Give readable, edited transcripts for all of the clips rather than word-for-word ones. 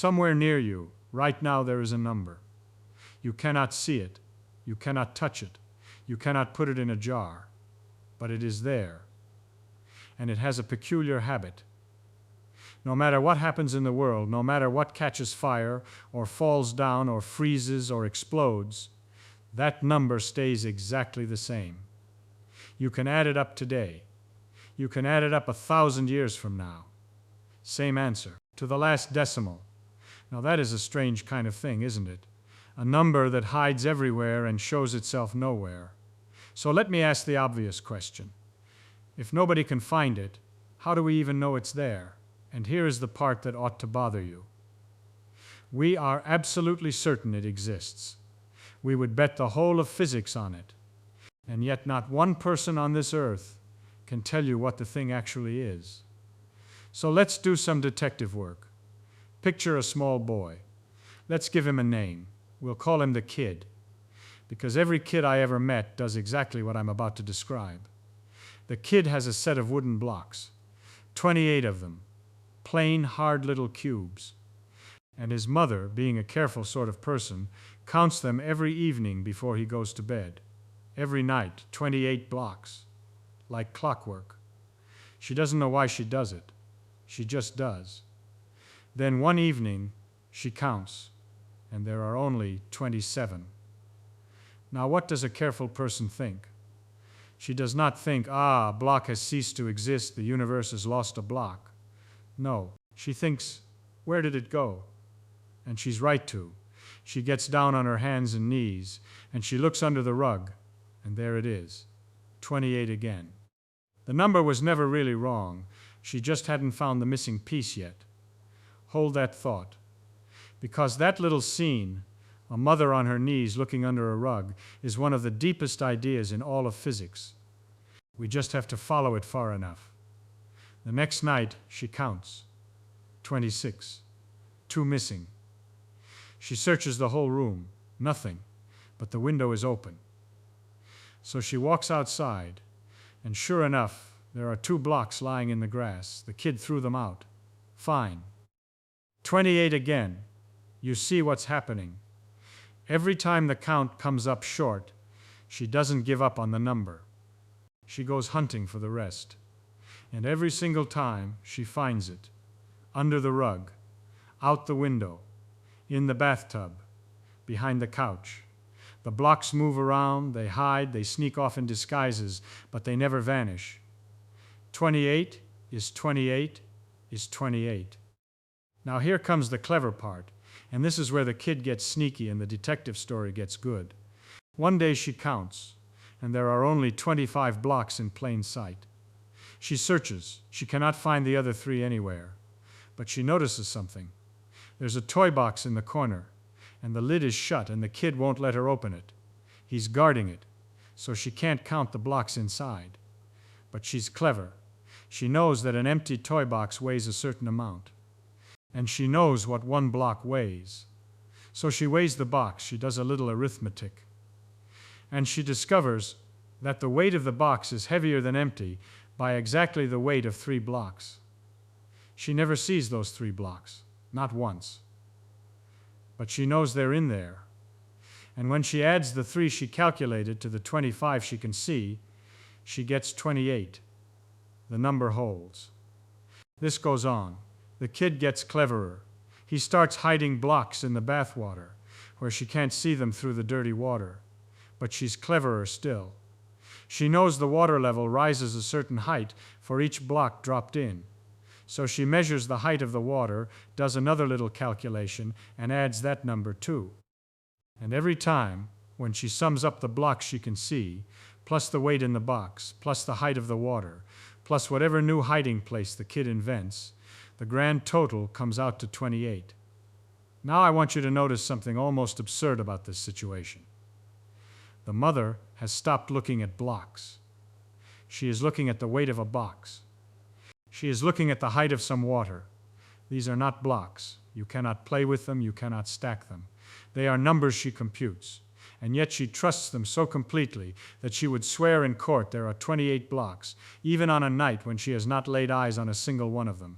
Somewhere near you, right now, there is a number. You cannot see it. You cannot touch it. You cannot put it in a jar. But it is there. And it has a peculiar habit. No matter what happens in the world, no matter what catches fire, or falls down, or freezes, or explodes, that number stays exactly the same. You can add it up today. You can add it up 1,000 years from now. Same answer, to the last decimal. Now that is a strange kind of thing, isn't it? A number that hides everywhere and shows itself nowhere. So let me ask the obvious question. If nobody can find it, how do we even know it's there? And here is the part that ought to bother you. We are absolutely certain it exists. We would bet the whole of physics on it. And yet not one person on this earth can tell you what the thing actually is. So let's do some detective work. Picture a small boy. Let's give him a name. We'll call him the Kid, because every kid I ever met does exactly what I'm about to describe. The Kid has a set of wooden blocks, 28 of them, plain, hard little cubes. And his mother, being a careful sort of person, counts them every evening before he goes to bed. Every night, 28 blocks, like clockwork. She doesn't know why she does it. She just does. Then one evening, she counts, and there are only 27. Now, what does a careful person think? She does not think, a block has ceased to exist, the universe has lost a block. No, she thinks, where did it go? And she's right to. She gets down on her hands and knees, and she looks under the rug, and there it is, 28 again. The number was never really wrong. She just hadn't found the missing piece yet. Hold that thought. Because that little scene, a mother on her knees looking under a rug, is one of the deepest ideas in all of physics. We just have to follow it far enough. The next night, she counts. 26. 2 missing. She searches the whole room. Nothing. But the window is open. So she walks outside, and sure enough, there are 2 blocks lying in the grass. The Kid threw them out. Fine. 28 again. You see what's happening. Every time the count comes up short, she doesn't give up on the number. She goes hunting for the rest. And every single time, she finds it. Under the rug, out the window, in the bathtub, behind the couch. The blocks move around, they hide, they sneak off in disguises, but they never vanish. 28 is 28 is 28. Now here comes the clever part, and this is where the Kid gets sneaky and the detective story gets good. One day she counts, and there are only 25 blocks in plain sight. She searches. She cannot find the other 3 anywhere. But she notices something. There's a toy box in the corner, and the lid is shut, and the Kid won't let her open it. He's guarding it, so she can't count the blocks inside. But she's clever. She knows that an empty toy box weighs a certain amount. And she knows what 1 block weighs. So she weighs the box. She does a little arithmetic. And she discovers that the weight of the box is heavier than empty by exactly the weight of 3 blocks. She never sees those 3 blocks, not once. But she knows they're in there. And when she adds the 3 she calculated to the 25 she can see, she gets 28. The number holds. This goes on. The Kid gets cleverer. He starts hiding blocks in the bathwater, where she can't see them through the dirty water. But she's cleverer still. She knows the water level rises a certain height for each block dropped in. So she measures the height of the water, does another little calculation, and adds that number too. And every time, when she sums up the blocks she can see, plus the weight in the box, plus the height of the water, plus whatever new hiding place the Kid invents, the grand total comes out to 28. Now I want you to notice something almost absurd about this situation. The mother has stopped looking at blocks. She is looking at the weight of a box. She is looking at the height of some water. These are not blocks. You cannot play with them. You cannot stack them. They are numbers she computes. And yet she trusts them so completely that she would swear in court there are 28 blocks, even on a night when she has not laid eyes on a single one of them.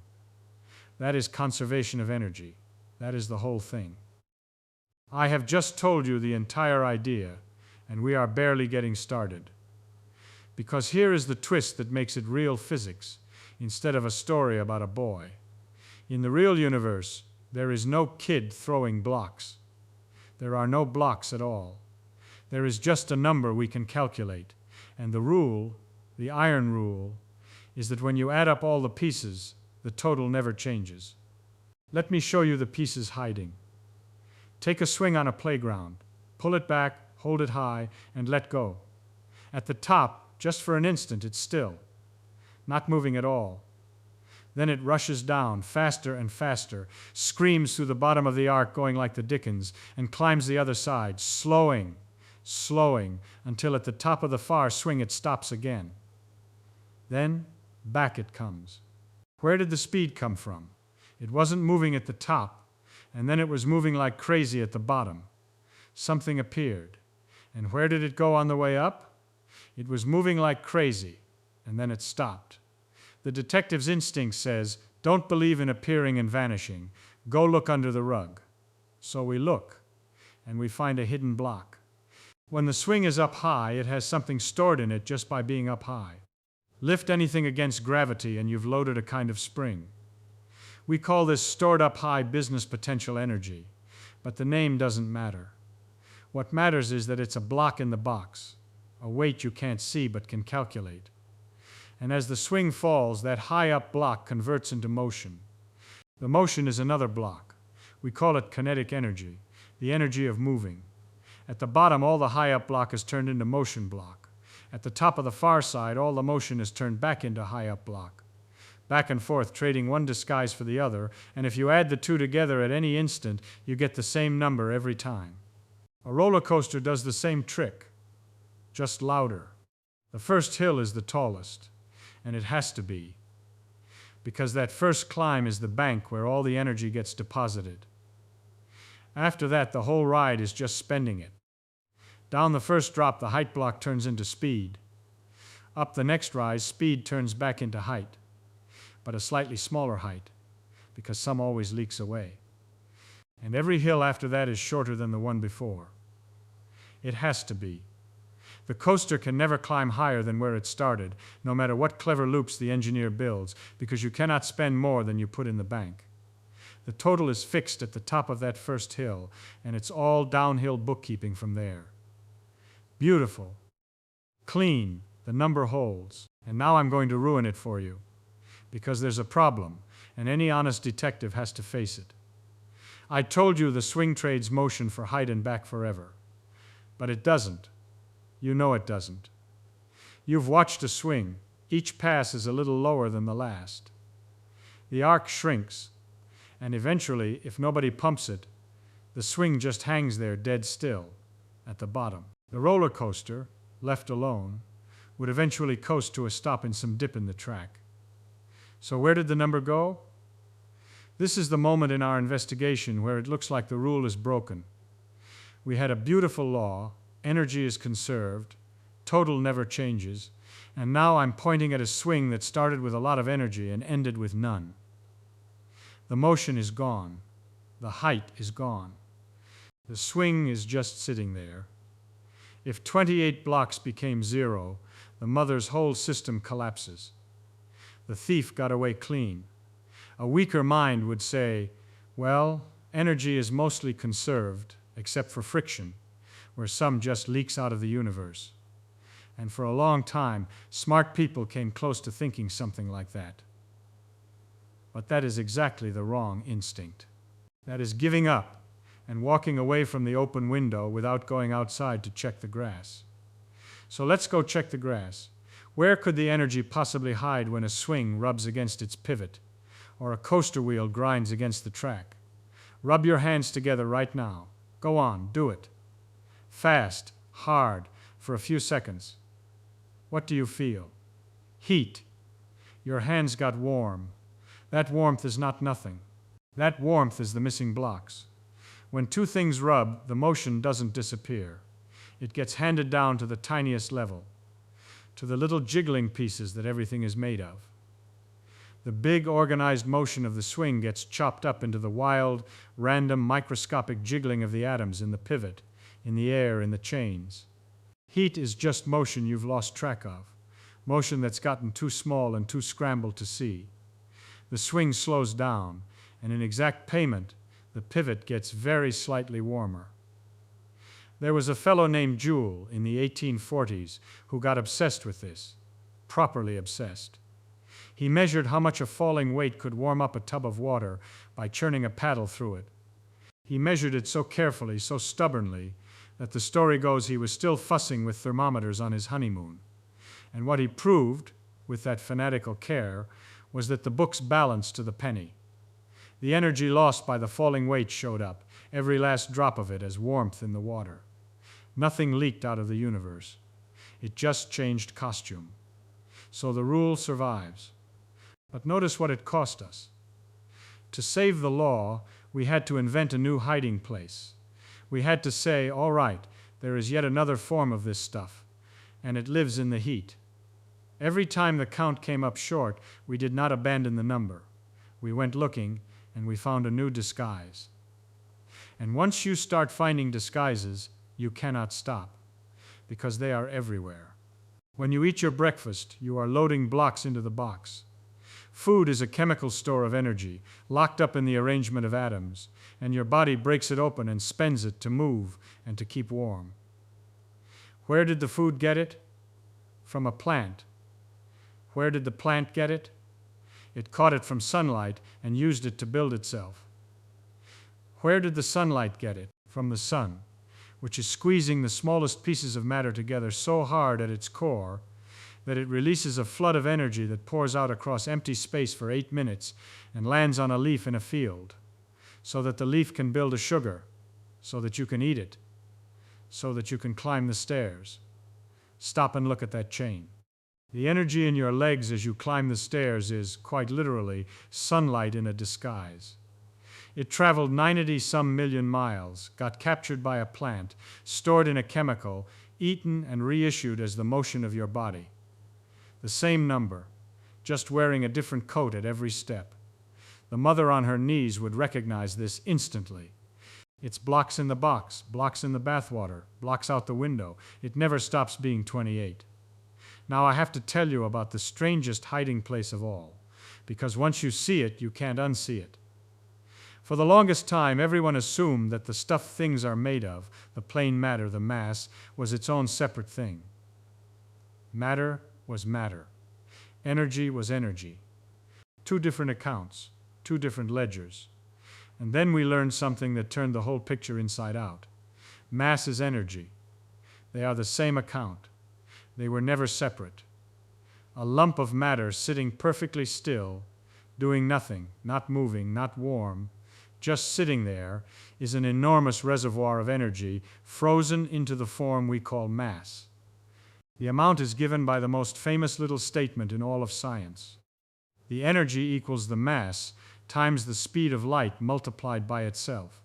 That is conservation of energy. That is the whole thing. I have just told you the entire idea, and we are barely getting started. Because here is the twist that makes it real physics, instead of a story about a boy. In the real universe, there is no kid throwing blocks. There are no blocks at all. There is just a number we can calculate, and the rule, the iron rule, is that when you add up all the pieces, the total never changes. Let me show you the pieces hiding. Take a swing on a playground, pull it back, hold it high, and let go. At the top, just for an instant, it's still, not moving at all. Then it rushes down, faster and faster, screams through the bottom of the arc going like the Dickens, and climbs the other side, slowing, until at the top of the far swing it stops again. Then, back it comes. Where did the speed come from? It wasn't moving at the top, and then it was moving like crazy at the bottom. Something appeared. And where did it go on the way up? It was moving like crazy, and then it stopped. The detective's instinct says, don't believe in appearing and vanishing. Go look under the rug. So we look, and we find a hidden block. When the swing is up high, it has something stored in it just by being up high. Lift anything against gravity, and you've loaded a kind of spring. We call this stored up high business potential energy, but the name doesn't matter. What matters is that it's a block in the box, a weight you can't see but can calculate. And as the swing falls, that high-up block converts into motion. The motion is another block. We call it kinetic energy, the energy of moving. At the bottom, all the high-up block is turned into motion block. At the top of the far side, all the motion is turned back into high-up block. Back and forth, trading one disguise for the other, and if you add the two together at any instant, you get the same number every time. A roller coaster does the same trick, just louder. The first hill is the tallest, and it has to be, because that first climb is the bank where all the energy gets deposited. After that, the whole ride is just spending it. Down the first drop, the height block turns into speed. Up the next rise, speed turns back into height, but a slightly smaller height, because some always leaks away. And every hill after that is shorter than the one before. It has to be. The coaster can never climb higher than where it started, no matter what clever loops the engineer builds, because you cannot spend more than you put in the bank. The total is fixed at the top of that first hill, and it's all downhill bookkeeping from there. Beautiful. Clean. The number holds. And now I'm going to ruin it for you, because there's a problem, and any honest detective has to face it. I told you the swing trades motion for height and back forever, but it doesn't. You know it doesn't. You've watched a swing. Each pass is a little lower than the last. The arc shrinks, and eventually, if nobody pumps it, the swing just hangs there dead still at the bottom. The roller coaster, left alone, would eventually coast to a stop in some dip in the track. So where did the number go? This is the moment in our investigation where it looks like the rule is broken. We had a beautiful law, energy is conserved, total never changes, and now I'm pointing at a swing that started with a lot of energy and ended with none. The motion is gone. The height is gone. The swing is just sitting there. If 28 blocks became zero, the mother's whole system collapses. The thief got away clean. A weaker mind would say, well, energy is mostly conserved, except for friction, where some just leaks out of the universe. And for a long time, smart people came close to thinking something like that. But that is exactly the wrong instinct. That is giving up and walking away from the open window without going outside to check the grass. So let's go check the grass. Where could the energy possibly hide when a swing rubs against its pivot, or a coaster wheel grinds against the track? Rub your hands together right now. Go on, do it. Fast, hard, for a few seconds. What do you feel? Heat. Your hands got warm. That warmth is not nothing. That warmth is the missing blocks. When two things rub, the motion doesn't disappear. It gets handed down to the tiniest level, to the little jiggling pieces that everything is made of. The big organized motion of the swing gets chopped up into the wild, random, microscopic jiggling of the atoms in the pivot, in the air, in the chains. Heat is just motion you've lost track of, motion that's gotten too small and too scrambled to see. The swing slows down, and in exact payment, the pivot gets very slightly warmer. There was a fellow named Joule in the 1840s who got obsessed with this, properly obsessed. He measured how much a falling weight could warm up a tub of water by churning a paddle through it. He measured it so carefully, so stubbornly, that the story goes he was still fussing with thermometers on his honeymoon. And what he proved, with that fanatical care, was that the books balanced to the penny. The energy lost by the falling weight showed up, every last drop of it, as warmth in the water. Nothing leaked out of the universe. It just changed costume. So the rule survives. But notice what it cost us. To save the law, we had to invent a new hiding place. We had to say, all right, there is yet another form of this stuff, and it lives in the heat. Every time the count came up short, we did not abandon the number. We went looking, and we found a new disguise. And once you start finding disguises, you cannot stop, because they are everywhere. When you eat your breakfast, you are loading blocks into the box. Food is a chemical store of energy, locked up in the arrangement of atoms, and your body breaks it open and spends it to move and to keep warm. Where did the food get it? From a plant. Where did the plant get it? It caught it from sunlight and used it to build itself. Where did the sunlight get it? From the sun, which is squeezing the smallest pieces of matter together so hard at its core that it releases a flood of energy that pours out across empty space for 8 minutes and lands on a leaf in a field, so that the leaf can build a sugar, so that you can eat it, so that you can climb the stairs. Stop and look at that chain. The energy in your legs as you climb the stairs is, quite literally, sunlight in a disguise. It traveled 90-some million miles, got captured by a plant, stored in a chemical, eaten and reissued as the motion of your body. The same number, just wearing a different coat at every step. The mother on her knees would recognize this instantly. It's blocks in the box, blocks in the bathwater, blocks out the window. It never stops being 28. Now I have to tell you about the strangest hiding place of all, because once you see it, you can't unsee it. For the longest time, everyone assumed that the stuff things are made of, the plain matter, the mass, was its own separate thing. Matter was matter. Energy was energy. Two different accounts, two different ledgers. And then we learned something that turned the whole picture inside out. Mass is energy. They are the same account. They were never separate. A lump of matter sitting perfectly still, doing nothing, not moving, not warm, just sitting there, is an enormous reservoir of energy frozen into the form we call mass. The amount is given by the most famous little statement in all of science. The energy equals the mass times the speed of light multiplied by itself.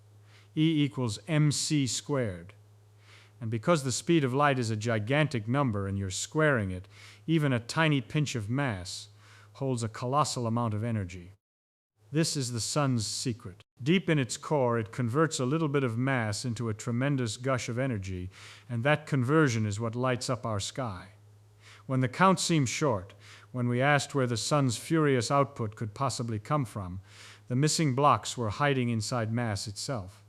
E equals mc squared. And because the speed of light is a gigantic number and you're squaring it, even a tiny pinch of mass holds a colossal amount of energy. This is the sun's secret. Deep in its core, it converts a little bit of mass into a tremendous gush of energy, and that conversion is what lights up our sky. When the count seemed short, when we asked where the sun's furious output could possibly come from, the missing blocks were hiding inside mass itself.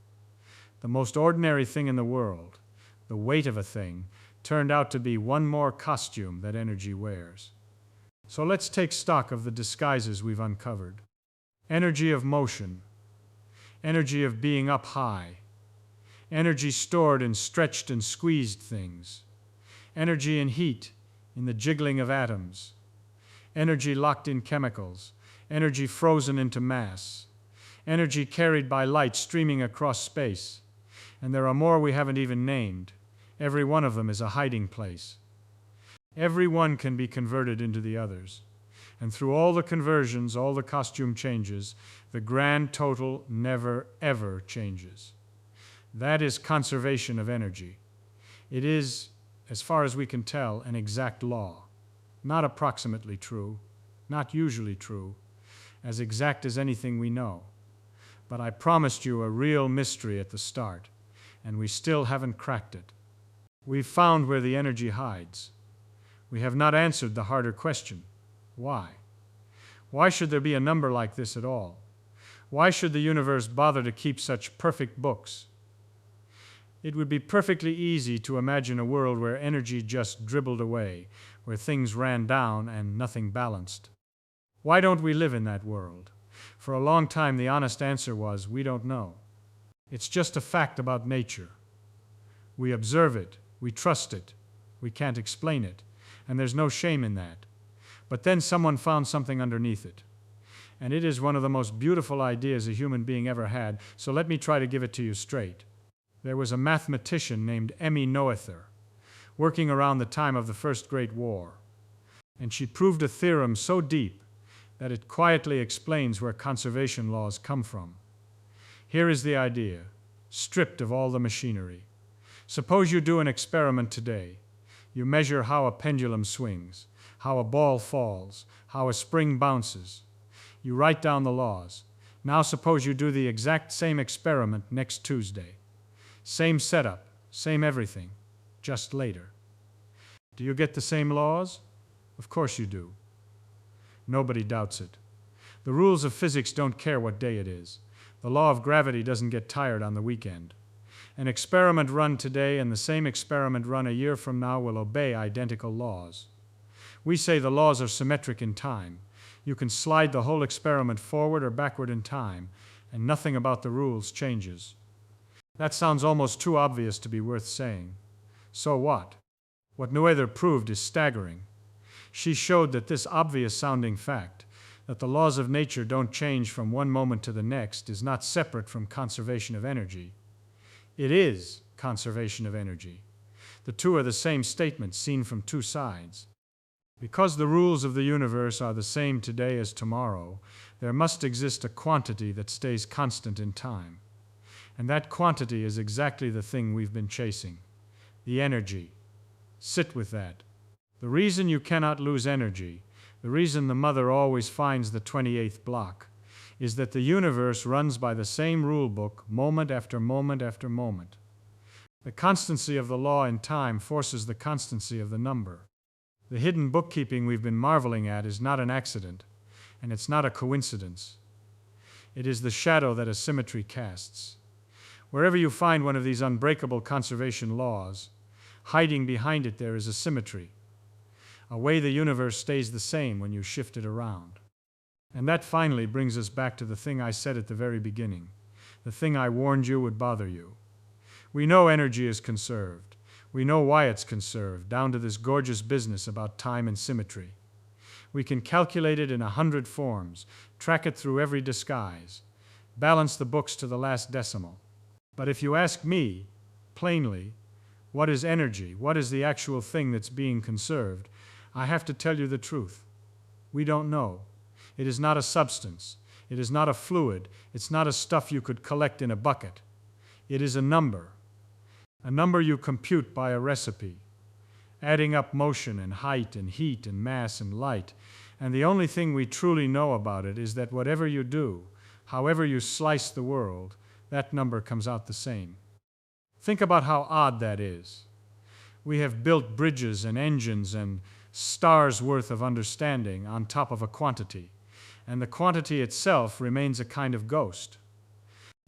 The most ordinary thing in the world, the weight of a thing, turned out to be one more costume that energy wears. So let's take stock of the disguises we've uncovered. Energy of motion, energy of being up high, energy stored in stretched and squeezed things, energy in heat, in the jiggling of atoms, energy locked in chemicals, energy frozen into mass, energy carried by light streaming across space, and there are more we haven't even named. Every one of them is a hiding place. Every one can be converted into the others. And through all the conversions, all the costume changes, the grand total never, ever changes. That is conservation of energy. It is, as far as we can tell, an exact law. Not approximately true, not usually true, as exact as anything we know. But I promised you a real mystery at the start, and we still haven't cracked it. We've found where the energy hides. We have not answered the harder question. Why? Why should there be a number like this at all? Why should the universe bother to keep such perfect books? It would be perfectly easy to imagine a world where energy just dribbled away, where things ran down and nothing balanced. Why don't we live in that world? For a long time the honest answer was, we don't know. It's just a fact about nature. We observe it, we trust it, we can't explain it, and there's no shame in that. But then someone found something underneath it. And it is one of the most beautiful ideas a human being ever had, so let me try to give it to you straight. There was a mathematician named Emmy Noether, working around the time of the First Great War. And she proved a theorem so deep that it quietly explains where conservation laws come from. Here is the idea, stripped of all the machinery. Suppose you do an experiment today. You measure how a pendulum swings, how a ball falls, how a spring bounces. You write down the laws. Now suppose you do the exact same experiment next Tuesday. Same setup, same everything, just later. Do you get the same laws? Of course you do. Nobody doubts it. The rules of physics don't care what day it is. The law of gravity doesn't get tired on the weekend. An experiment run today and the same experiment run a year from now will obey identical laws. We say the laws are symmetric in time. You can slide the whole experiment forward or backward in time, and nothing about the rules changes. That sounds almost too obvious to be worth saying. So what? What Noether proved is staggering. She showed that this obvious-sounding fact, that the laws of nature don't change from one moment to the next, is not separate from conservation of energy. It is conservation of energy. The two are the same statement seen from two sides. Because the rules of the universe are the same today as tomorrow, there must exist a quantity that stays constant in time. And that quantity is exactly the thing we've been chasing, the energy. Sit with that. The reason you cannot lose energy, the reason the mother always finds the 28th block, is that the universe runs by the same rule book moment after moment after moment. The constancy of the law in time forces the constancy of the number. The hidden bookkeeping we've been marveling at is not an accident, and it's not a coincidence. It is the shadow that a symmetry casts. Wherever you find one of these unbreakable conservation laws, hiding behind it there is a symmetry, a way the universe stays the same when you shift it around. And that finally brings us back to the thing I said at the very beginning, the thing I warned you would bother you. We know energy is conserved. We know why it's conserved, down to this gorgeous business about time and symmetry. We can calculate it in 100 forms, track it through every disguise, balance the books to the last decimal. But if you ask me, plainly, what is energy, what is the actual thing that's being conserved, I have to tell you the truth. We don't know. It is not a substance. It is not a fluid. It's not a stuff you could collect in a bucket. It is a number you compute by a recipe, adding up motion and height and heat and mass and light. And the only thing we truly know about it is that whatever you do, however you slice the world, that number comes out the same. Think about how odd that is. We have built bridges and engines and stars' worth of understanding on top of a quantity, and the quantity itself remains a kind of ghost.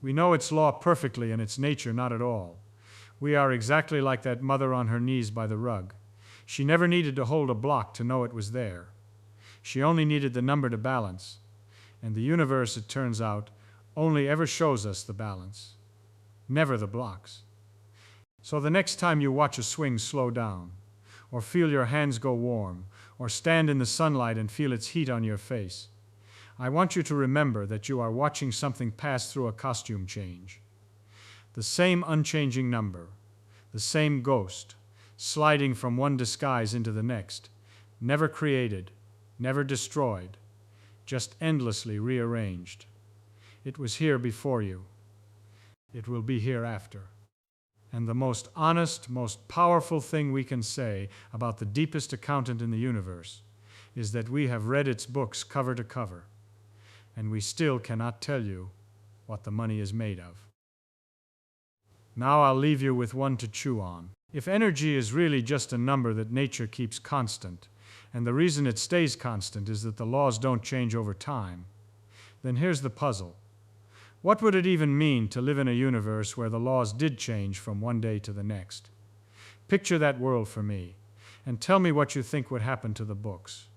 We know its law perfectly and its nature not at all. We are exactly like that mother on her knees by the rug. She never needed to hold a block to know it was there. She only needed the number to balance, and the universe, it turns out, only ever shows us the balance, never the blocks. So the next time you watch a swing slow down, or feel your hands go warm, or stand in the sunlight and feel its heat on your face, I want you to remember that you are watching something pass through a costume change. The same unchanging number, the same ghost, sliding from one disguise into the next, never created, never destroyed, just endlessly rearranged. It was here before you. It will be hereafter. And the most honest, most powerful thing we can say about the deepest accountant in the universe is that we have read its books cover to cover. and we still cannot tell you what the money is made of. Now I'll leave you with one to chew on. If energy is really just a number that nature keeps constant, and the reason it stays constant is that the laws don't change over time, then here's the puzzle. What would it even mean to live in a universe where the laws did change from one day to the next? Picture that world for me, and tell me what you think would happen to the books.